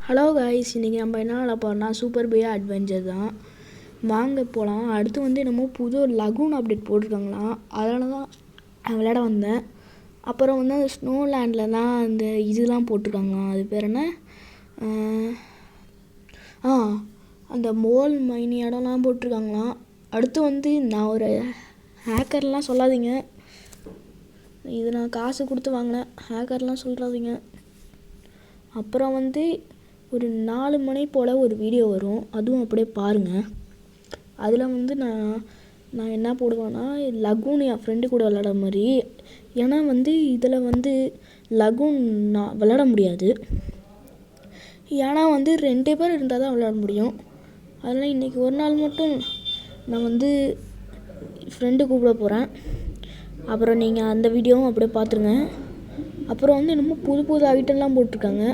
Hello guys, இன்றைக்கி நம்ம என்ன விளாட போகிறோம்னா சூப்பர் பியா அட்வென்ச்சர் தான். வாங்க போகலாம். அடுத்து வந்து என்னமோ புது லகூன் அப்டேட் போட்டிருக்காங்களாம், அதனால தான் விளையாட வந்தேன். அப்புறம் வந்து அந்த ஸ்னோ லேண்டில் தான் அந்த இதெலாம் போட்டிருக்காங்களாம், அது பேர் என்ன, அந்த மோல் மைனி இடம்லாம் போட்டிருக்காங்களாம். அடுத்து வந்து நான் ஒரு ஹேக்கர்லாம் சொல்லாதீங்க, இது நான் காசு கொடுத்து வாங்கினேன், ஹேக்கர்லாம் சொல்கிறாதீங்க. அப்புறம் வந்து ஒரு 4 மணி போல் ஒரு வீடியோ வரும், அதுவும் அப்படியே பாருங்கள். அதில் வந்து நான் என்ன போடுவேன்னா, லகூன் என் ஃப்ரெண்டு கூட விளாட மாதிரி. ஏன்னா வந்து இதில் வந்து லகூன் நான் விளாட முடியாது, ஏன்னா வந்து 2 பேர் இருந்தால் தான் விளாட முடியும். அதனால் இன்றைக்கி ஒரு நாள் மட்டும் நான் வந்து ஃப்ரெண்டு கூப்பிட போகிறேன். அப்புறம் நீங்கள் அந்த வீடியோவும் அப்படியே பார்த்துருங்க. அப்புறம் வந்து என்னமோ புது புது ஐட்டம்லாம் போட்டிருக்காங்க,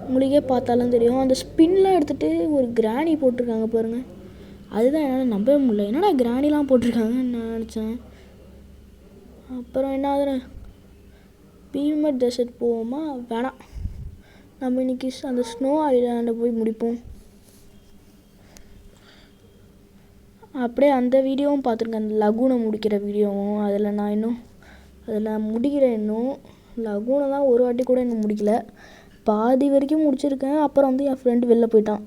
உங்களுக்கே பார்த்தாலும் தெரியும். அந்த ஸ்பின்லாம் எடுத்துகிட்டு ஒரு கிராணி போட்டிருக்காங்க பாருங்கள், அதுதான் என்னால் நம்பவே முடியல. என்னடா கிராணிலாம் போட்டிருக்காங்கன்னு நான் நினச்சேன். அப்புறம் என்ன ஆகுது, பீமட் டெசர்ட் போவோமா? வேணாம், நம்ம இன்றைக்கி அந்த ஸ்னோ ஐலாண்டை போய் முடிப்போம். அப்படியே அந்த வீடியோவும் பார்த்துருக்கேன், அந்த லகூனை முடிக்கிற வீடியோவும். அதில் முடிக்கிறேன். இன்னும் லகூனை தான் ஒரு வாட்டி கூட இன்னும் முடிக்கல, பாதி வரைக்கும் முடிச்சிருக்கேன். அப்புறம் வந்து என் ஃப்ரெண்டு வெளில போயிட்டான்,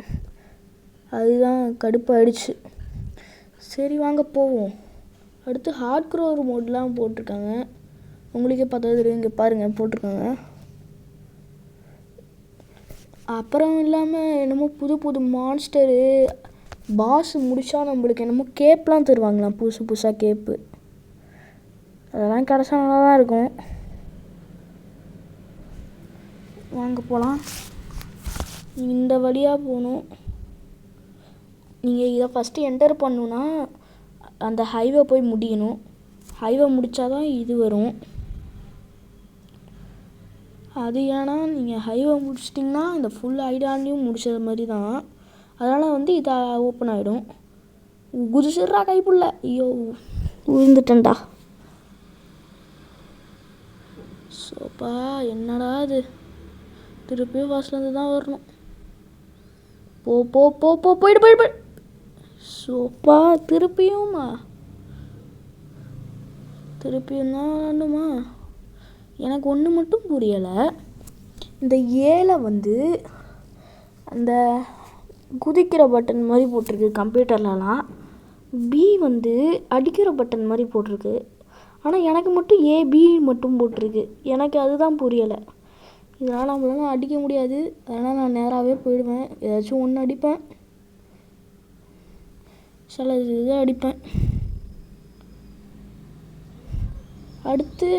அதுதான் கடுப்பாயிடுச்சு. சரி வாங்க போவோம். அடுத்து ஹார்ட் க்ரோர் மோட்லாம் போட்டிருக்காங்க, உங்களுக்கே பார்த்தா தெரியும், இங்கே பாருங்கள் போட்டிருக்காங்க. அப்புறம் இல்லாமல் என்னமோ புது புது மான்ஸ்டரு பாஸ் முடித்தா நம்மளுக்கு என்னமோ கேப்லாம் தருவாங்களாம், புதுசாக கேப்பு. அதெல்லாம் கிடச்சா நல்லா தான் இருக்கும். வாங்க போகலாம். இந்த வழியாக போகணும். நீங்கள் இதை ஃபஸ்ட்டு என்டர் பண்ணணுன்னா அந்த ஹைவே போய் முடியணும். ஹைவே முடித்தா தான் இது வரும். அது ஏன்னா நீங்கள் ஹைவே முடிச்சிட்டிங்கன்னா இந்த ஃபுல் ஐலாண்டையும் முடிச்சது மாதிரி தான். அதனால் வந்து இதை ஓப்பன் ஆகிடும். குதிச்சிட்றா கைப்புள்ள, ஐயோ விழுந்துட்டேன்டா. சோப்பா என்னடா இது, திருப்பியும் ஃபர்ஸ்ட்லேருந்து தான் வரணும். போ போ போ போ போயிடு. சோப்பா திருப்பியும் தான் வரணுமா? எனக்கு ஒன்று மட்டும் புரியலை, இந்த ஏல வந்து அந்த குதிக்கிற பட்டன் மாதிரி போட்டிருக்கு கம்ப்யூட்டர்லலாம், பி வந்து அடிக்கிற பட்டன் மாதிரி போட்டிருக்கு. ஆனால் எனக்கு மட்டும் ஏபி மட்டும் போட்டிருக்கு, எனக்கு அதுதான் புரியலை. இதனால் நம்மளால அடிக்க முடியாது, அதனால் நான் நேராகவே போயிடுவேன். ஏதாச்சும் ஒன்று அடிப்பேன், சில இது அடிப்பேன். அடுத்து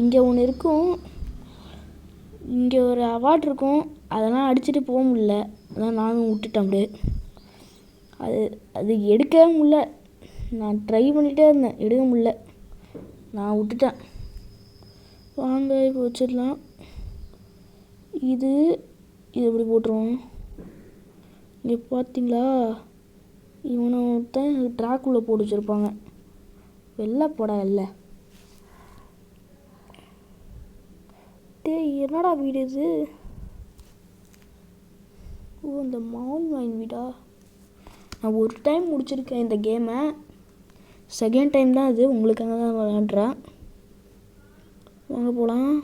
இங்கே ஒன்று இருக்கும், இங்கே ஒரு அவார்ட் இருக்கும், அதெல்லாம் அடிச்சுட்டு போக முடியல, அதான் நானும் விட்டுட்டேன். அப்படியே அது எடுக்கவே முடியல, நான் ட்ரை பண்ணிகிட்டே இருந்தேன், எடுக்க முடியல, நான் விட்டுட்டேன். வாங்க இப்போ வச்சிடலாம். இது எப்படி போட்டுருவோம், இங்கே பார்த்தீங்களா, இவனை ஒருத்தன் ட்ராக்குள்ளே போட்டு வச்சுருப்பாங்க, வெளில போட இல்லை. என்னடா வீடு இது? ஓ, இந்த மால் மைன் வீடா? நான் ஒரு டைம் முடிச்சிருக்கேன் இந்த கேமை, செகண்ட் டைம் தான் இது, உங்களுக்காக தான் விளாண்டுறேன். வாங்க போகலாம்.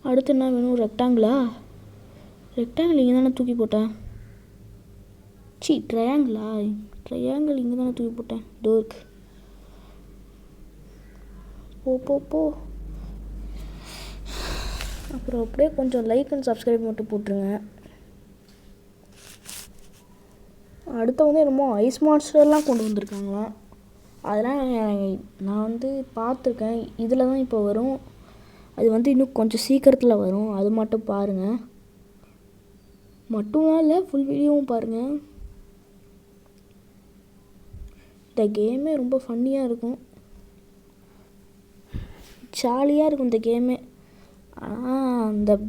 அடுத்து என்ன வேணும், ரெக்டாங்கிளா? ரெக்டாங்கிள் இங்கே தானே தூக்கி போட்டேன், ட்ரையாங்கிள் இங்கே தானே தூக்கி போட்டேன். டோர்க்கு போ போ போ. அப்புறம் அப்படியே கொஞ்சம் லைக் அண்ட் சப்ஸ்கிரைப் மட்டும் போட்டுருங்க. அடுத்து வந்து என்னமோ ஐஸ் மான்ஸ்டர்லாம் கொண்டு வந்திருக்காங்களாம், அதெல்லாம் நான் வந்து பார்த்துருக்கேன். இதில் தான் இப்போ வரும், அது வந்து இன்னும் கொஞ்சம் சீக்கிரத்தில் வரும், அது மட்டும் பாருங்கள். மட்டும்தான் இல்லை, ஃபுல் வீடியோவும் பாருங்கள். இந்த கேமே ரொம்ப ஃபன்னியாக இருக்கும், ஜாலியாக இருக்கும் இந்த கேமே. ஆனால்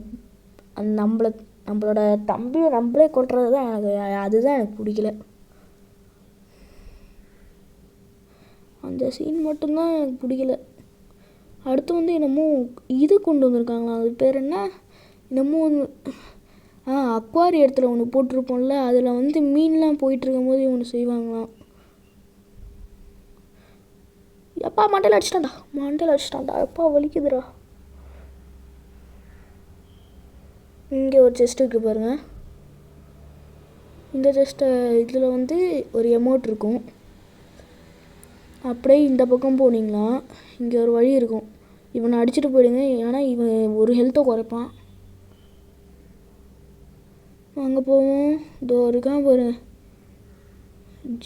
நம்மளோட தம்பியை நம்மளே கொட்டுறது தான் அதுதான் எனக்கு பிடிக்கல. அந்த சீன் மட்டும்தான் எனக்கு பிடிக்கல. அடுத்து வந்து என்னமோ இது கொண்டு வந்திருக்காங்களா, அது பேர் என்ன, என்னமோ அக்வாரியத்தில் ஒன்று போட்டிருப்போம்ல, அதில் வந்து மீன்லாம் போயிட்டுருக்கும் போது ஒன்று செய்வாங்களாம். எப்பா மண்டையில் அடிச்சிட்டான்டா எப்பா வலிக்குதுடா. இங்கே ஒரு செஸ்ட் இருக்குது பாருங்கள். இந்த செஸ்ட்டை இதில் வந்து ஒரு எமௌண்ட் இருக்கும். அப்படியே இந்த பக்கம் போனீங்களா இங்கே ஒரு வழி இருக்கும். இவனை அடிச்சுட்டு போயிடுங்க, ஏன்னா இவன் ஒரு ஹெல்த்தை குறைப்பான். அங்கே போவோம். இதோ இருக்கான் பாரு,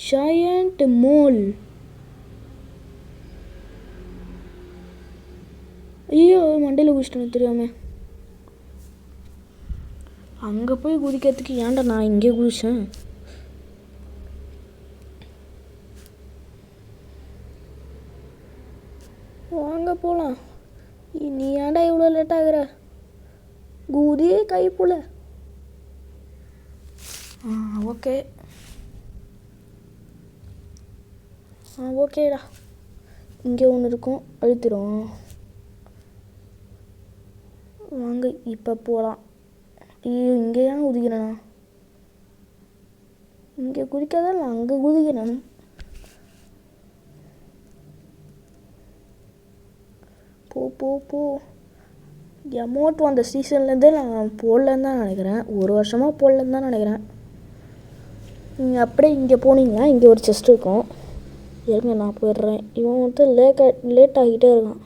ஜாயண்ட் மோல். ஐயோ மண்டையில் குதிச்சிட்டேன் தெரியாமல். அங்கே போய் குதிக்கிறதுக்கு ஏன்டா நான் இங்கே குதிச்சேன். வாங்க போகலாம். நீ ஏன்டா இவ்வளோ லேட் ஆகுற? குதி கை போல. ஓகே ஓகேடா. இங்கே ஒன்று இருக்கும், அழுத்திடும். வாங்க இப்போ போகலாம். ஐயோ இங்கே ஏன் குதிக்கிறேண்ணா? இங்கே குதிக்காதான் இல்லை, அங்கே குதிக்கிறேன். போ போ போ. எமௌண்ட் வந்த சீசன்லேருந்தே நான் போடலன்னு தான் நினைக்கிறேன். ஒரு வருஷமாக போடலன்னு தான் நினைக்கிறேன். நீங்கள் அப்படியே இங்கே போனீங்கன்னா இங்கே ஒரு செஸ்ட் இருக்கும். இருங்க நான் போயிடுறேன். இவன் வந்து லேட் ஆகிட்டே இருக்கான்.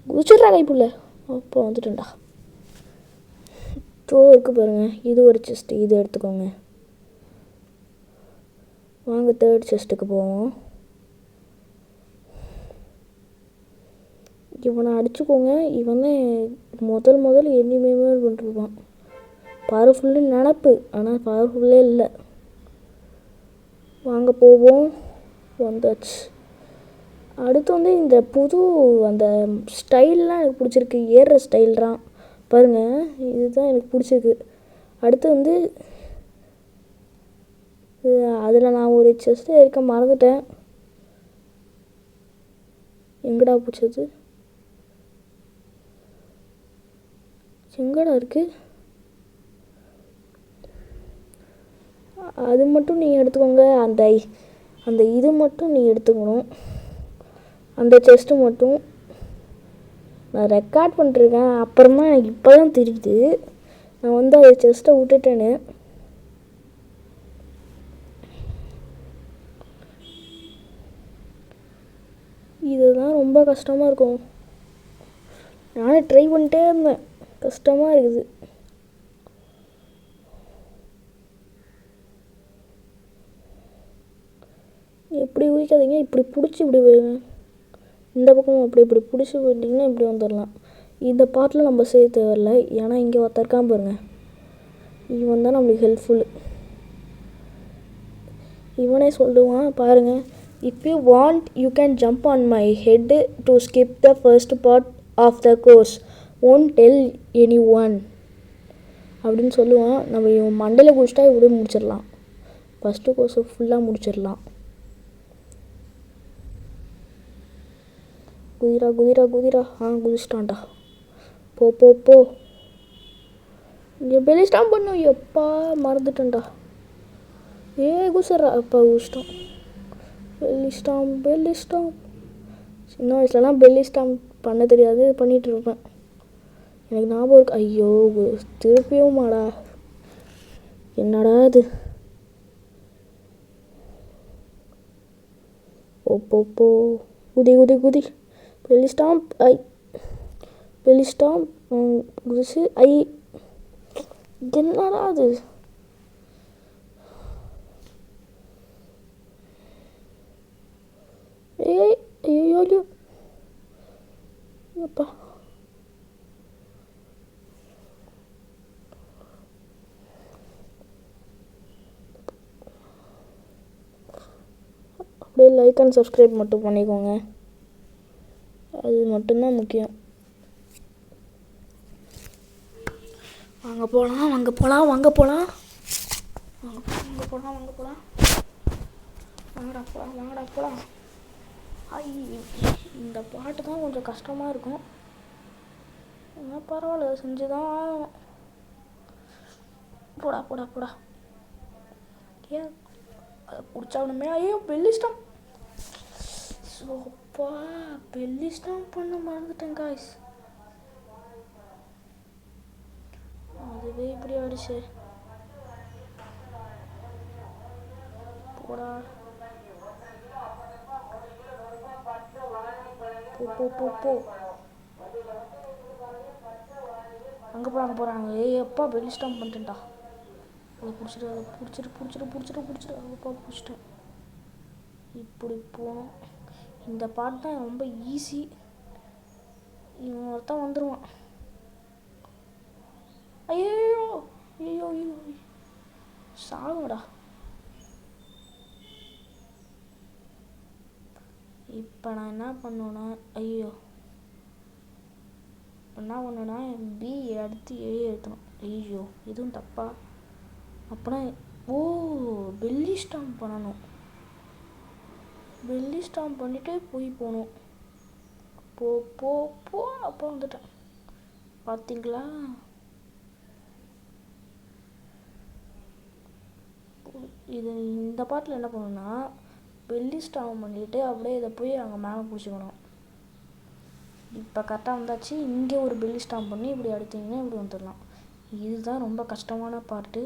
குதிச்சிட்றா கைப்புள்ள. அப்போ வந்துட்டேன்டா. இருக்குது பாருங்கள், இது ஒரு செஸ்ட்டு, இது எடுத்துக்கோங்க. வாங்க தேர்ட் செஸ்ட்டுக்கு போவோம். இவனை அடிச்சுக்கோங்க. இவனே முதல் எனிமே பண்ணிருப்பான். பவர்ஃபுல்லு நினப்பு, ஆனால் பவர்ஃபுல்லே இல்லை. வாங்க போவோம். வந்தாச்சு. அடுத்து வந்து இந்த புது அந்த ஸ்டைல்லாம் எனக்கு பிடிச்சிருக்கு. ஏறுற ஸ்டைல் தான் பாருங்கள், இதுதான் எனக்கு பிடிச்சிருக்கு. அடுத்து வந்து அதில் நான் ஒரு செஸ்ட்டு இருக்க மறந்துட்டேன். எங்கடா பிடிச்சது? எங்கடா இருக்குது? அது மட்டும் நீங்கள் எடுத்துக்கோங்க. அந்த இது மட்டும் நீங்கள் எடுத்துக்கணும். அந்த செஸ்ட்டு மட்டும் நான் ரெக்கார்ட் பண்ணிருக்கேன். அப்புறமா எனக்கு இப்போ தான் தெரியுது நான் வந்து அந்த செஸ்ட்டை விட்டுட்டேன்னு. இதுதான் ரொம்ப கஷ்டமாக இருக்கும். நானே ட்ரை பண்ணிட்டே இருந்தேன், கஷ்டமாக இருக்குது. எப்படி ஊழிக்காதீங்க, இப்படி பிடிச்சி இப்படி போயிடுங்க. இந்த பக்கம் இப்படி பிடிச்சி போயிட்டிங்கன்னா இப்படி வந்துடலாம். இந்த பாட்டில் நம்ம செய்ய தேவையில்லை, ஏன்னா இங்கே ஒருத்தருக்கான் பாருங்க, இவன் தான் நம்மளுக்கு ஹெல்ப்ஃபுல்லு. இவனே சொல்லுவான் பாருங்கள், if you want you can jump on my head to skip the first part of the course, won't tell any one அப்படின்னு சொல்லுவான். நம்ம இவன் மண்டையில் குடிச்சிட்டா இப்படியே முடிச்சிடலாம். ஃபஸ்ட்டு கோர்ஸை ஃபுல்லாக முடிச்சிடலாம். குதிரா குதிச்சிட்டான்டா. போ போ போ. இங்கே பெலி ஸ்டாம்ப் பண்ணும். எப்பா மறந்துட்டேன்டா. குதிச்சிட்றா. அப்பா குதிச்சிட்டோம். Belly stamp. சின்ன வயசுலலாம் பெல்லி ஸ்டாம்ப் பண்ண தெரியாது, பண்ணிகிட்டு இருப்பேன். எனக்கு ஞாபகம் இருக்கு. ஐயோ திருப்பியும் மாடா, என்னடா இது? போ போ. குதி. Belly stamp. குதிச்சு. என்னடா அது? ஐயோ அப்பா. அப்படியே லைக் அண்ட் சப்ஸ்கிரைப் மட்டும் பண்ணிக்கோங்க, அது மட்டும்தான் முக்கியம். வாங்க போகலாம். வாங்கடா போகலாம். இந்த பாட்டு தான் கொஞ்சம் கஷ்டமாக இருக்கும், ஆனால் பரவாயில்ல, செஞ்சுதான் ஆகணும். போடா போடா போடா. ஏன் குடிச்சாகணுமே. ஐயோ பெல்லி ஸ்டாம்ப். சோப்பா பெல்லி ஸ்டாம்ப் பண்ண மறந்துட்டேன் காய்ஸ். அதுவே இப்படி ஆயிடுச்சு. போடா போ போ போ போ. அங்கே போகிறாங்க. ஏய் அப்பா பெல்லி ஸ்டாம்ப் பண்ணிட்டேன்டா. அதை பிடிச்சிட்டு அப்பா பிடிச்சிட்டேன். இப்படி போகணும். இந்த பாட்டு தான் ரொம்ப ஈஸி. இவன் ஒருத்தன் வந்துடுவான். ஐயோ ஐயோ ஐயோ சாகுடா. இப்போ நான் என்ன பண்ணுவேன்னா பி அடுத்து எழுத்தணும். ஐயோ எதுவும் தப்பா? அப்போனா பெல்லி ஸ்டாம்ப் பண்ணணும். பெல்லி ஸ்டாம்ப் பண்ணிவிட்டு போகணும். போ போ போ. அப்போ வந்துட்டேன் பார்த்தீங்களா? இந்த பாட்டில் என்ன பண்ணணும்னா பெல்லி ஸ்டாம்ப் பண்ணிவிட்டு அப்படியே இதை போய் அங்கே மேலே பிடிச்சிக்கணும். இப்போ கரெக்டாக வந்தாச்சு. இங்கே ஒரு பெல்லி ஸ்டாம்ப் பண்ணி இப்படி அடித்தீங்கன்னா இப்படி வந்துடலாம். இதுதான் ரொம்ப கஷ்டமான பாட்டு.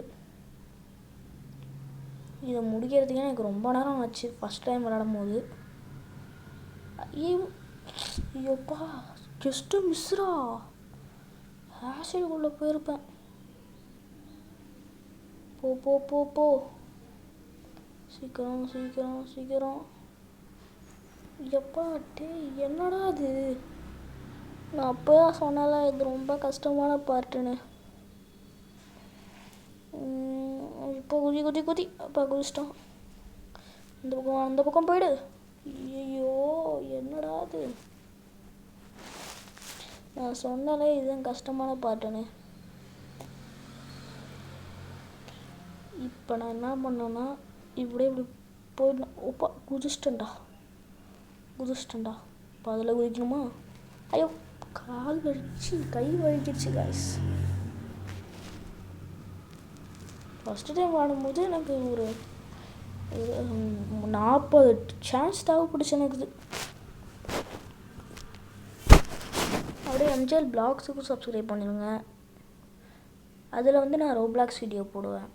இதை முடிக்கிறதுக்கே எனக்கு ரொம்ப நேரம் ஆச்சு ஃபஸ்ட் டைம் விளையாடும் போது. ஐயோப்பா ஜஸ்ட்டு மிஸ்ரா. ஆசிடுக்குள்ளே போயிருப்பேன். போ போ போ போ. சீக்கிரம் சீக்கிரம் சீக்கிரம். எப்பா டே என்னடா அது? நான் அப்போ தான் சொன்னால இது ரொம்ப கஷ்டமான பாட்டுன்னு. இப்போ குதி அப்பா குதிச்சிட்டான். அந்த பக்கம் போயிடு. ஐயோ என்னடா அது? நான் சொன்னாலே இதுதான் கஷ்டமான பாட்டுன்னு. இப்போ நான் என்ன பண்ணேன்னா இப்படி போயிடணும். ஓப்பா குதிச்சிட்டேன்டா. இப்போ அதில் குதிக்கணுமா? ஐயோ கால் வலிச்சு கை வலிக்கிடுச்சு காய்ஸ். ஃபஸ்ட்டு டைம் ஆடும்போது எனக்கு ஒரு 40 சான்ஸ் தேவைப்படுச்சு எனக்கு. அப்படியே எம்ஜிஆர் பிளாக்ஸுக்கும் சப்ஸ்கிரைப் பண்ணிடுங்க. அதில் நான் ரோப்ளாக்ஸ் வீடியோ போடுவேன்.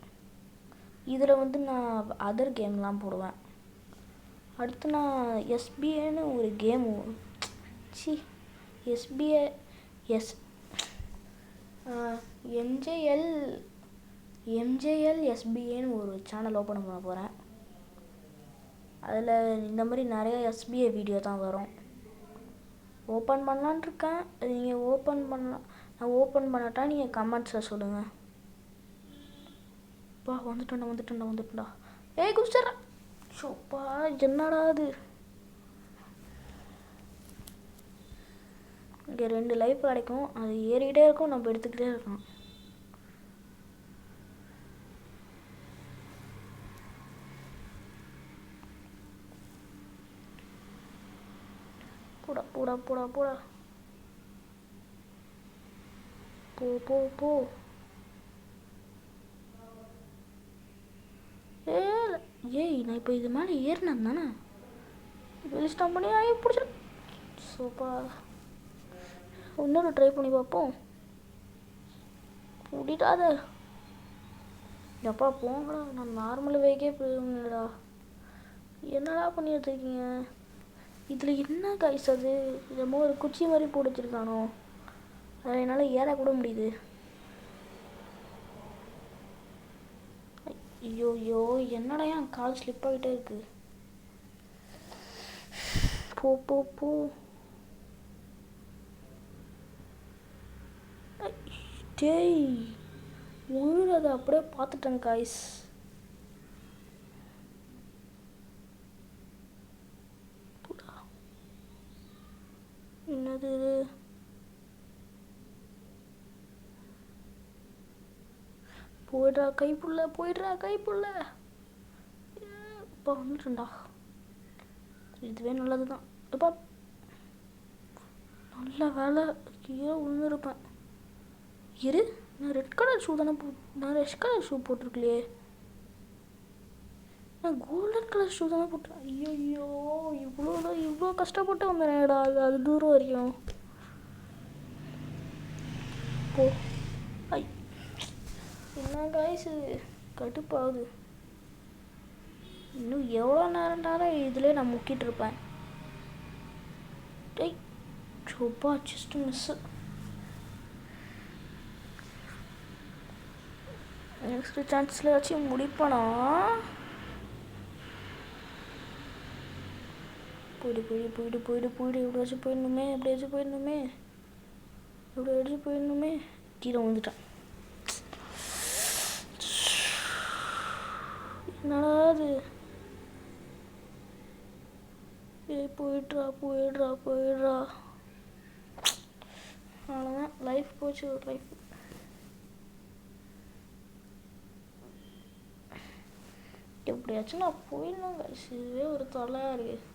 இதில் நான் அதர் கேம்லாம் போடுவேன். அடுத்து நான் எஸ்பிஏன்னு ஒரு கேமு எம்ஜேஎல் எஸ்பிஏன்னு ஒரு சேனல் ஓப்பன் பண்ண போகிறேன். அதில் இந்த மாதிரி நிறைய எஸ்பிஏ வீடியோ தான் வரும். ஓப்பன் பண்ணலான் இருக்கேன். நீங்கள் நான் ஓப்பன் பண்ணட்டா நீங்கள் கமெண்ட்ஸில் சொல்லுங்கள். அப்பா வந்துட்டேன்டா. ஏய் குடிச்சிட்றேன். சோப்பா என்னடா அது? இங்கே 2 லைஃப் கிடைக்கும். அது ஏறிக்கிட்டே இருக்கும். நம்ம எடுத்துக்கிட்டே இருக்கணும். போடா போ. ஏய் நான் இப்போ இது மேலே ஏறினேன் தானே. பெல்லி ஸ்டாம்ப் பண்ணி பிடிச்சிடும். சோப்பா இன்னொரு ட்ரை பண்ணி பார்ப்போம். முடிடாத. எப்பா போங்கடா. நான் நார்மல் வேக்கே போயிடா. என்னடா பண்ணி வச்சுருக்கீங்க? இதில் என்ன காய்ஸ் அது? இதமோ ஒரு குச்சி மாதிரி போட்டு வச்சுருக்கானோ. அதில் என்னால் ஏறக்கூட முடியுது. ஐயோ என்னடா என் கால் ஸ்லிப் ஆகிட்டே இருக்கு. போ. டேய் அதை அப்படியே பார்த்துட்டேன் காய்ஸ். என்னது போயிடுறா கைப்புள்ள. இப்போ வந்துட்டுண்டா. இதுவே நல்லது தான். இப்போ நல்ல வேலை கீழே விழுந்துருப்பேன். நான் ரெட் கலர் ஷூ தானே நான் ரெட் கலர் ஷூ போட்டிருக்கலையே. நான் கோல்டன் கலர் ஷூ தானே போட்டேன். ஐயோ இவ்வளோ கஷ்டப்பட்டு வந்தேன்டா அது தூரம் வரைக்கும். போ ஐ என்ன காய்ஸ் கடுப்பாகுது. இன்னும் எவ்வளோ நேரம்டாலும் இதிலே நான் முக்கிட்டு இருப்பேன். டேய் சோப்பா ஜஸ்ட் மிஸ்ஸு. நெக்ஸ்ட் சான்ஸில் ஏதாச்சும் முடிப்பானா? போயிடு எப்படியாச்சும் போயிடணுமே. கீழே வந்துட்டான். என்னடா அது? போயிடுறா. அவ்வளோதான், லைஃப் போச்சு. ஒரு லைஃப் எப்படியாச்சும் நான் போயிடணும் கைஸ். இதுவே ஒரு தொல்லையாக இருக்குது.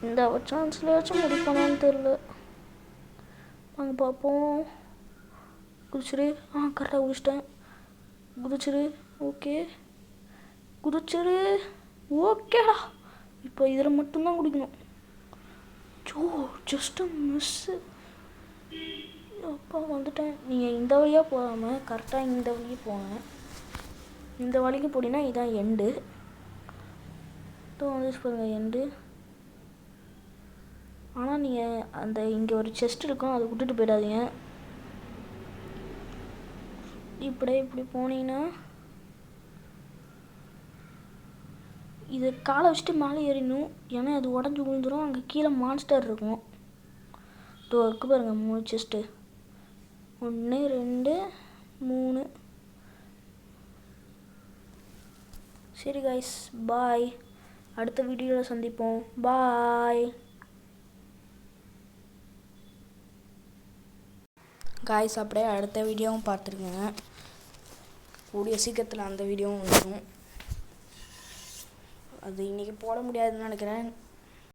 இந்த சான்ஸ்லையாச்சும் முடிப்பானான்னு தெரில. வாங்க பார்ப்போம். குதிச்சிரு. கரெக்டாக குதிச்சிட்டேன். குதிச்சிரு. ஓகேடா. இப்போ இதில் மட்டும்தான் குடிக்கணும். Just miss. அப்பா வந்துட்டேன். நீங்கள் இந்த வழியாக போகாமல் கரெக்டாக இந்த வழியே போங்க. இந்த வழிக்கு போனீங்கன்னா இதான் எண்டு. வந்துச்சு பாருங்கள் எண்டு. ஆனால் நீங்கள் அந்த இங்கே ஒரு செஸ்ட் இருக்கும், அதை விட்டுட்டு போயிடாதீங்க. இப்படி போனீங்கன்னா இது காலை வச்சுட்டு மேலே ஏறிடணும். ஏன்னா அது உடஞ்சி விழுந்துடும். அங்கே கீழே மான்ஸ்டர் இருக்கும். இருக்கு பாருங்கள் 3 செஸ்ட்டு. 1 2 3. சரி காய்ஸ், பாய். அடுத்த வீடியோவில் சந்திப்போம். Bye guys. அப்படியே அடுத்த வீடியோவும் பார்த்துருக்கேங்க. கூடிய சீக்கிரத்தில் அந்த வீடியோவும் வந்துடும். அது இன்றைக்கி போட முடியாதுன்னு நினைக்கிறேன்.